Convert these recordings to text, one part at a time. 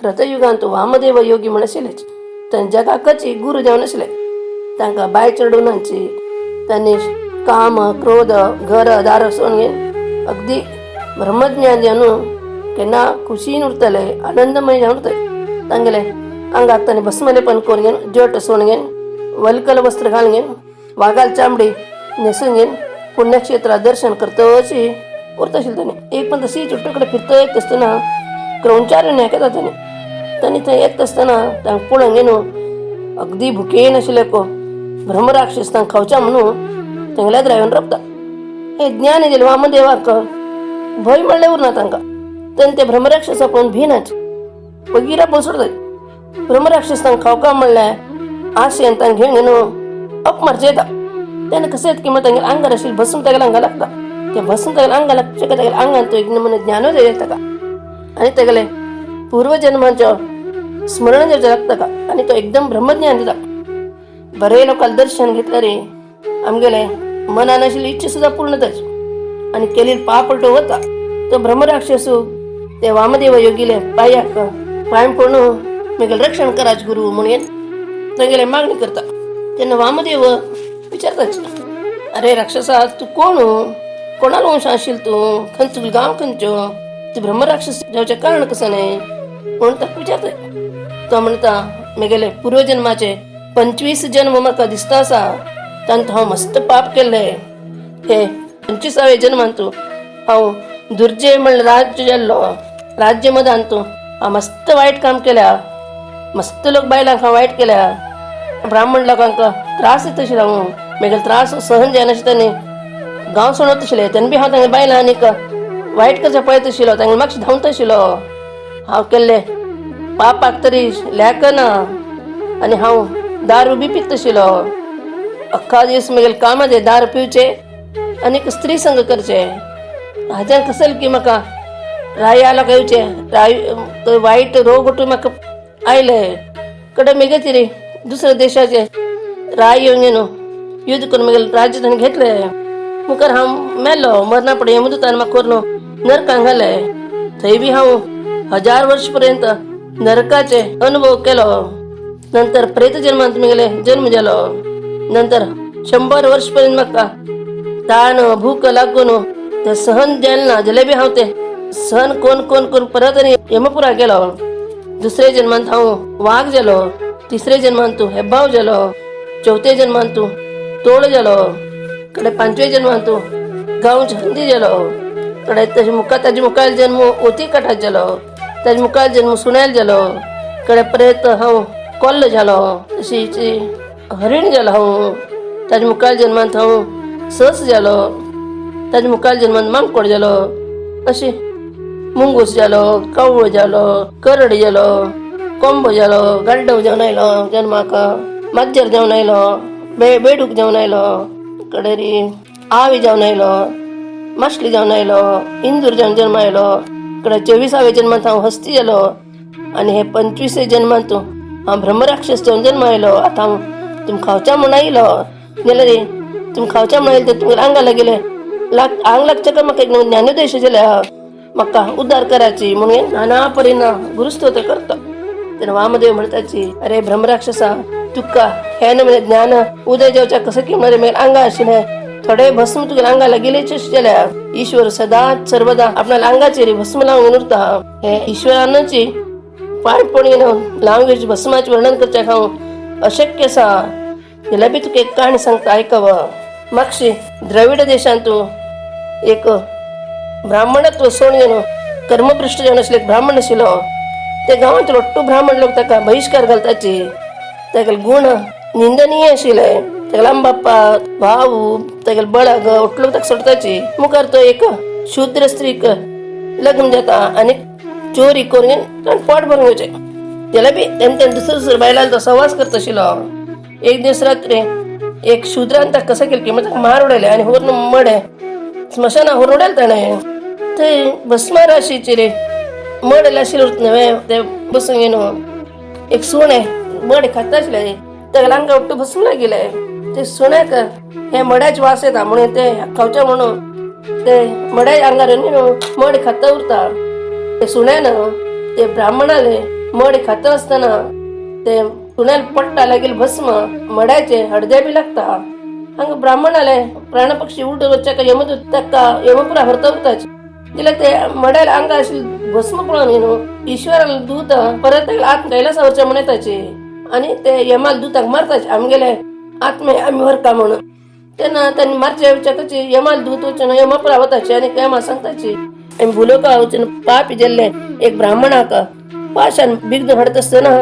कृतयुगांत वामदेव योगी म्हण आशिल्लेच. तांणी जगाकची गुरू जावन आशिल्ले. तांकां बाय चडोवनांची तांणी काम क्रोध घर दार सोडून घेवन अगदी ब्रह्मज्ञान जावन केन्ना खुशीन उरतले, आनंदमय जावन उरतले. तांगेले आंगाक तांणी भस्मलेपन करून घेवन जट सोडून घेवन वल्कल वस्त्र घालून घेवन वाघाल चामडी न्हेसून घेवन पुण्यक्षेत्रात दर्शन करतशी उरत आशिल्ले. तांणी एक पण तशी चुट्टकडे फिरता येत आसतना क्रौंचार्य हें तांणी तांणी थंय येत आसतना तांकां पळोवन घेवन अगदी भुकेन आशिल्ले ब्रह्मराक्षस तांकां खावच्या म्हणून तेंगल्या द्रायवन रपता. हे ज्ञान दिलें वामदेवाक भंय म्हणलें उरना तांकां. तांणी ते ब्रह्मराक्षसा पळोवन भिनाच पगीरा पळोवन सोडतात. ब्रह्मराक्षस तांकां खावका म्हणलें आशेन तांकां घेवन घेवन अप मारचेता. तेन्ना कशें की म्हण तांगेल्या आंगार आशिल्लें भस्म तागेल्या आंगा लागता. तें भस्म तागेल्या आंगा लागचे तागेल्या आंगान तो एक नमुने ज्ञानोदय जाता ताका आनी तागेले पूर्वजन्मांचो स्मरण जावचें लागता ताका आनी तो एकदम ब्रह्मज्ञान दिता. बरे लोकांक दर्शन घेतल्यार आमगेले मनान आशिल्ली इच्छा सुद्दां पूर्ण जाची आनी केलेली पाप पलटो वता. तो ब्रह्मराक्षसू ते वामदेव योगीले पांयाक पांय पडून म्हगेलें रक्षण कराच गुरू म्हणून तांगेले मागणी करता. तेन्ना वामदेव विचारताच, अरे राक्षसा तूं कोण, कोणालो वंश आशिल्लो तूं, खंयचो गांव खंयचो, तूं ब्रह्मराक्षस जावचें कारण कसं न्ही म्हणून ताका विचारता. तो म्हणटा म्हगेले पूर्वजन्माचे 25 जन्म म्हाका दिसता आसा तांत हांव मस्त पाप केल्ले. हे 25व्या जन्मांत हांव दुर्जय म्हणल्यार राज्य जाल्लो, राज्य मदांत हांव मस्त वायट काम केल्या, मस्त लोक बायलांक हांव वायट केल्या, ब्राह्मण लोकांक त्रास दिता आशिल्लो हांव, म्हगेले त्रास सहन जायनाशिल्ले गांव सोडत आशिल्ले. तेन्ना बी हांव तांगे बायलां आनीक वायट करचें पळयत आशिल्लो, तांगे मातशें धांवत आशिल्लो. हांव केल्ले पापाक तरी लेखना आनी हांव दारू बी पित आशिल्लो. अख्खा दीस म्हगेले कामाचे दारू पिवचे आनीक स्त्री संग करचे. हाज्यान कसलें की म्हाका राय आला येवचे, राय वायट रोग उठून म्हाका आयले कडेन म्हगे तरी दुसऱ्या देशाचे राय येवन युद्ध करून म्हगेले राज्य ताणें घेतले. मुखार हांव मेलो, मरणा पडे यमदूतान म्हाका करून नरकांत घाले. थंय बी हांव 1000 वर्ष पर्यंत नरकाचे अनुभव केलो. नंतर प्रेत जन्मांत म्हगेले जन्म जालो. नंतर 100 वर्ष पर्यंत म्हाका ताण भूक लागून ते सहन जायना जाल्यार बी हांव ते सहन कोण परत आनी यमपुरा गेलो. दुसऱ्या जन्मांत हांव वाघ जालो. तिसऱ्या जन्मांत हेब्बाव जालो. चौथ्या जन्मांत तोळ जालो. कडे 5व्या जन्मांत गांवच हंदी जालो. कडे ताजे मुखार जन्म ओती काठात जालो. ताजे मुखार जन्म सुण्याल जालो. कडे परत हांव कोल्ल जालो. तशीच हरीण जालो हांव. ताजे मुखार जन्मांत हांव सस जालो. ताजे मुखार जन्मांत मामकोड जालो. अशी मुंगूस जालो, कावळो जालो, करड जालो, कोंबो जालो, गाड्डो जावन आयलो जन्माक, माज्जर जावन आयलो, बेडूक जावन आयलो, कडेरी आवी जावन आयलो, माशली जावन आयलो, इंदूर जावन जन्म आयलो. कडे 24व्या जन्मांत हांव हस्ती जालो आनी हे 25व्या जन्मांत हांव ब्रह्मराक्षस जावन जन्म आयलो. आतां हांव तुमकां खावच्या म्हूण आयलो जाल्यार तुमकां खावच्या म्हूण आयले तुमगे आंगा लागले आंग लागचे काय म्हाका एक ज्ञानोदय जाल्या म्हाका उद्धार करायची म्हणून नाना परीना गुरुस्तोत्र करता. तेन्ना वामदेव म्हणटाची, अरे ब्रह्मराक्षसा तुका हे नमुने ज्ञान उदय जावच्या कसं की म्हणल्यार म्हगेले आंगा आशिल्ले थोडे भस्म तुगेल्या आंगा लागीलेच जाल्या ईश्वर सदांच सर्वदा आपल्या आंगाचेर भस्म लावन उरता. हे ईश्वरानची पांय पडून लावंगेची भस्माचें वर्णन करचें हांव अशक्य आसा जाल्यार बी तुका एक काणी सांगता आयकव. मागशी द्रविड देशांत एक ब्राह्मणत्व सोडून घेवन कर्मभ्रश्ट जावन आशिल्लो एक ब्राह्मण आशिल्लो. ते गांवांत लोट्टू ब्राह्मण लोक ताका बहिष्कार घालताचे. तागेले गुण निंदनीय आशिल्ले. तागेले लांबाप्पा भाऊ तागेले बळग लोक ताका सोडताचे. मुखार तो एक शुद्र स्त्रीक लग्न जाता आनी चोरी करून ताणें पोट भरून घेवचें जाल्यार बी तेन्ना दुसऱ्या बायलांचो सहवास करता आशिल्लो. एक दीस रात्री एक शुद्रान ताका कसं केलें की ताका मार उडयले आनी व्हरून मडे स्मशाना व्हरून उडयलें ताणें. थंय भस्मा राशीचे रे मड आशिल्ले ते बसून घेवन एक सुणे मड खाता आशिल्ले. ताका आंगा उट्टू भस्म लागिले. ते सुण्याक हे मड्याचे वास येता म्हणून ते खावचे म्हणून ते मड्या आंगार मड खाता उरता. ते सुण्यान ते ब्राह्मणाले मड खाता असताना ते कुणाला पट्टा लागेल भस्म मडायचे हळद्या बी लागता हंग ब्राह्मणाला प्राण पक्षी उलट वच्चा यमदूत तक्का यमपुरा भरता उरताच तिला ते मडायला अंग अशी भस्म पळून येणो ईश्वराला दूत परत आत कैलासावरच्या म्हणताचे आणि ते यमाला दूताक मारताचे आम गेले आत्मे आम्ही भर का म्हणून त्यांनी मारच्या विचाराचे यमाला दूत वचन यमपुरा होताचे आणि यमा सांगताचे आम्ही बोलो का वचन पापी जेल्ले एक ब्राह्मणाक पाशान बिगद हडत असताना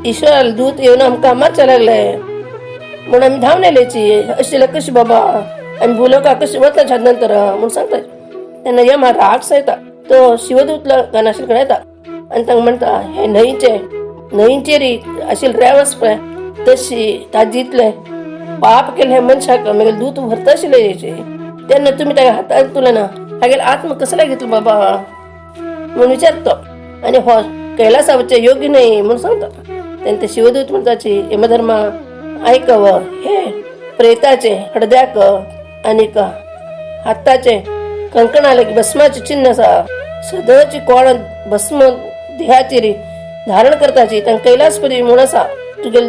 ईश्वराला दूत येऊन आमका मारच्या लागलाय म्हणून आम्ही धावण्याची अशी कशी बाबा आम्ही बोलो का कशी वताच्या नंतर म्हणून सांगता त्यांना यमा राग सयता तो शिवदूतला गणाशीकडे येता आणि तांक म्हणता हे न्हंयचे री अशी रेवस पळय तशी ताजीतले पाप केले मनशाक मागीर दूत भरता आशिल्ले तेन्ना तुमी ताका हातान तुला ना हागेल आत्म कसला घेतलो बाबा म्हणून विचारतो आणि हो कैलासावरचे योग्य नाही म्हणून सांगता तेन्ना ते शिवदूत म्हणताची यमधर्मा ऐकव हे प्रेताचे हडद्याक आणि हाताचे कंकणाले भस्माचे चिन्ह आसा सदाची कोण भस्म देहाची री धारण करताची तांकां कैलासपरी म्हूण आसा तुगे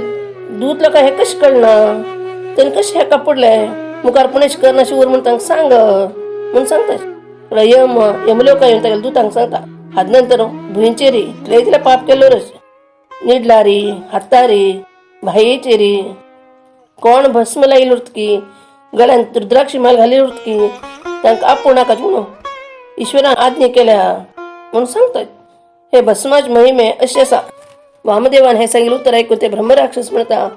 दूत लोकांक हे कशें कळना तेन्ना कशें हेका पडले मुखार पुणेश करना शिवर म्हूण तांकां सांग म्हूण सांगता यमलोका येवन तागेल्या दूतांक सांगता हात नंतर भुंयचेरी इतले पाप केल्लोच निडलारी हातारी भायेचेरी कोण भस्म लायिल्लो उरतकी गळ्यान रुद्राक्षी माल घाली उरतकी तांकां आपूण नाका म्हणून ईश्वरान आज्ञा केल्या म्हणून सांगतात हे भस्माच महिमे अशें आसा वामदेवान हे सांगिल्लें उत्तर ऐकून ते ब्रह्मराक्षस म्हणता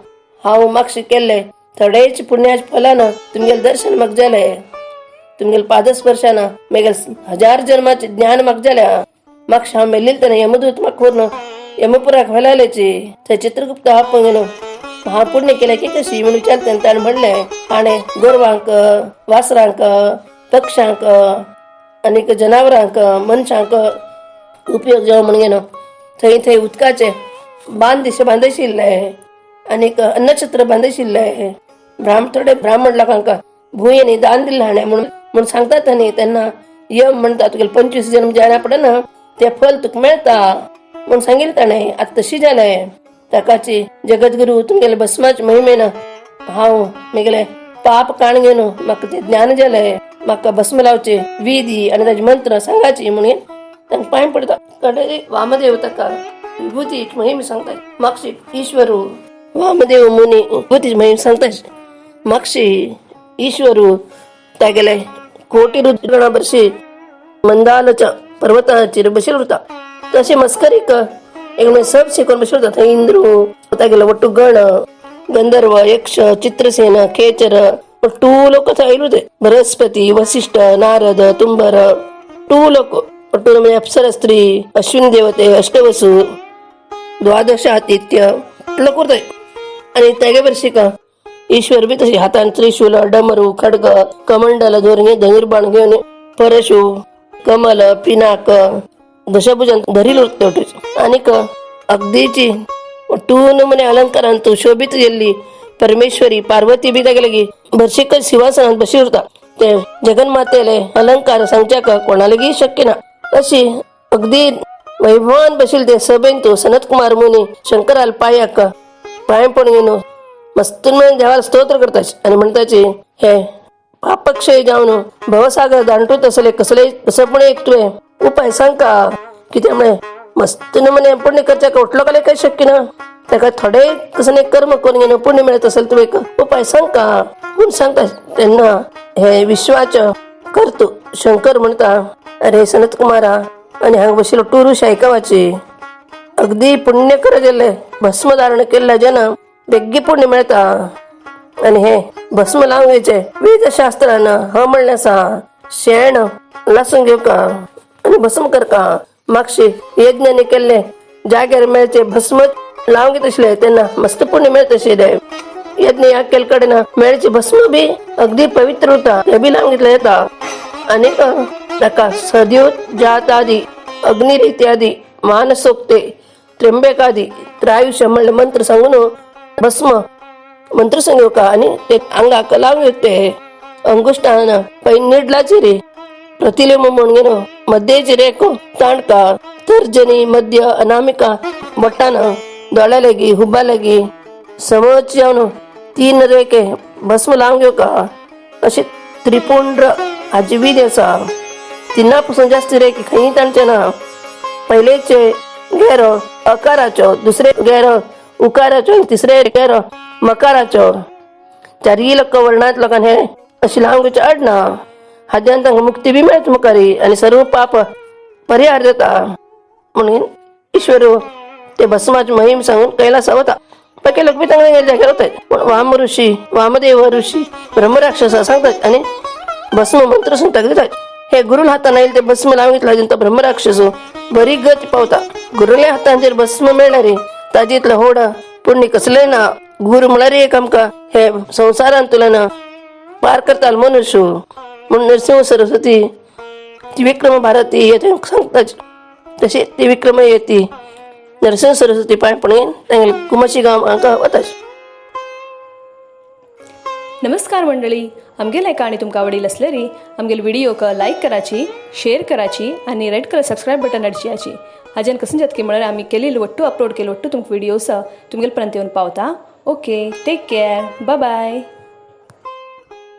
हांव मागशें केल्ले थोडेच पुण्याच्या फलान तुमगेलें दर्शन म्हाका जालें तुमगेल्या पादस्पर्शान मागीर 1000 जन्माचे ज्ञान म्हाका जाल्या मागशें हांव मेल्लें तेन्ना यमदूत म्हाका व्हरून यमपुराक व्हेलायलेची थंय चित्रगुप्त हांव गेलो हांव पुण्य केलें की कशी म्हणून विचारता ताणें म्हणलें हाणें गोरवांक वासरांक पक्षांक आनीक जनावरांक मनशांक उपयोग जावं म्हण गेलो थंय उदकाचे बांदिशिल्ले आनीक अन्नछत्र बांदिशिल्ले थोडे ब्राह्मण लोकांक भुंयेनी दान दिल्लें हाणें म्हणून सांगतात न्ही तेन्ना यम म्हणटा तुगेले 25 जन्म जायना पडना तें फल तुका मेळटा म्हणून सांगिल्लें ताणें आतां तशी जालें ताकाची जगद्गुरू तुमगेले भस्माचे महिमेन हांव म्हगेले पाप काण घेवन म्हाका तें ज्ञान जालें म्हाका भस्म लावचे विधी आनी ताचे मंत्र सांगाची म्हणून तांकां पांय पडता कडेन वामदेव ताका विभूतीची महिमा सांगता मागशी ईश्वरू वामदेव मुनी विभूतीची महिमा सांगता मागशी ईश्वरू तागेले कोटी रुद्रणा बरशी मंदालच्या पर्वताचेर बशिल्लो उरता तशें मस्करीक एक सब शिकोवन बशिल्लो उरता थंय इंद्रू तागेलो वट्टू गण गंधर्व यक्ष चित्रसेन खेचर टू लोक थंय आयिल्ले ते बृहस्पती वसिष्ठ नारद तुम्बर टू लोक पट्टूर म्हणजे अप्सरा स्त्री अश्विन देवते अष्टवसु द्वादश आदित्य लोक उरताय आणि तेगे वर्षी का ईश्वर बी तशी हातान त्रिशूल डमरू खडग कमंडल धोरण धनुर्बाण घेवन परशु कमल पिनाक दशभुजान धरिल उरता आनीक अगदीची टून म्हणे अलंकारान तू शोभित गेल्ली परमेश्वरी पार्वती बी तागे लागी भरशीकर सिंहासनात बशी उरता ते जगन्मातेले अलंकार सांगच्याक कोणा लेगी शक्य ना अशी अगदी वैभवान बशील ते सभेन तू सनत कुमार मुनी शंकराल पायाक पायपण घेवन मस्तून म्हणून देवाला स्तोत्र करताच आणि म्हणताचे हे पापक्षय जावन भवसागर दांटूत असले कसले कसं पण एक तुवें उपाय सांगका कित्याक म्हणे मस्तून म्हणे पुण्य करच्याक उठलो काले काही शक्य ना ताका थोडे कसं कर्म करून घेवन पुण्य मेळत असेल तुवें एक उपाय सांगका म्हणून सांगता तेन्ना हे विश्वाचं करतो शंकर म्हणता अरे सनत कुमारा आणि हांगा बशिल्लो टुरुश आयकवाची अगदी पुण्य कर गेले भस्म धारण केल्ल्या जना बेग्गी पुण्य मेळता आणि हे भस्म लावचे वेदशास्त्रान हा म्हणलें आसा शेण लासून घेवका आणि भस्म करका मागशी यज्ञानी केल्ले जाग्यार मेळचे भस्म लावंक घेत आसले तेन्ना मस्त पुण्य मेळत आशिल्ले यज्ञ ह्या केल कडेन मेळचे भस्म बी अगदी पवित्र उरता हे बी लावंक घेतले येता आनीक ताका सद्योत जात आदी अग्निरित्यादी मानसोक्ते त्र्यंबकादी त्रायुष्य म्हणले मंत्र सांगून भस्म मंत्र सांगेवका आणि ते अंगाक लावंक घेते अंगुष्ठान पै निडलाची रे प्रतिलेम म्हणून घेवन मध्येची रेखो ताणका तर्जनी मध्य अनामिका बोट्टान दोळ्या लेगी हुब्बा लेगी समज जावन 3 रेखे भस्म लावन घेवका अशी त्रिपुंड्र हाजी विध आसा. 3 पासून जास्त रेखी खंय ताणचे ना. पहिलेचे घेरो अकाराचो, दुसरे घेरो उकाराचो आणि तिसरे घेरो मकाराचो. 4 लक्क वर्णांत लोकांनी हे अशी लावंक घेवचे आडना. हाज्यान तांकां मुक्ती बी मेळटा मुखारी आनी सर्व पाप परिहार जाता म्हणून ईश्वर ते भस्माची मोहीम सांगून कैलासा वता. बाकी लोक बी तांकां जाग्यार वतात. पूण वाम ऋषी वामदेव ऋषी ब्रह्मराक्षसा सांगतात आनी भस्म मंत्र सुद्दां ताका दितात. हे गुरुल हातान येयले ते भस्म लावन घेतला तो ब्रह्मराक्षस बरी गती पावता. गुरुल्या हातान जर भस्म मेळ्ळा रे ताजे इतलें होड पुण्य कसलें ना. गुरु म्हळ्यार एक आमकां हे संवसारांत तुलना पार करतालो मनुष्य म्हूण नरसिंह सरस्वती ती विक्रम भारती हे सांगता. तशी ती विक्रम येती नरसिंह सरस्वती पांयपणीन तांगेले कुमाशी गांव हांकां वता. नमस्कार मंडळी, आमगेले काणी तुमकां आवडील असलेली आमगेले व्हिडिओक लाईक कराची, शेअर कराची आणि रेड कलर सबस्क्राईब बटन अडचियाची. हाज्यान कसं जात की म्हळ्यार आमी केलेली वट्टू अपलोड केले वट्टू तुमकां व्हिडिओस तुमगेले पर्यंत येवन पावता. Okay, take care, bye bye.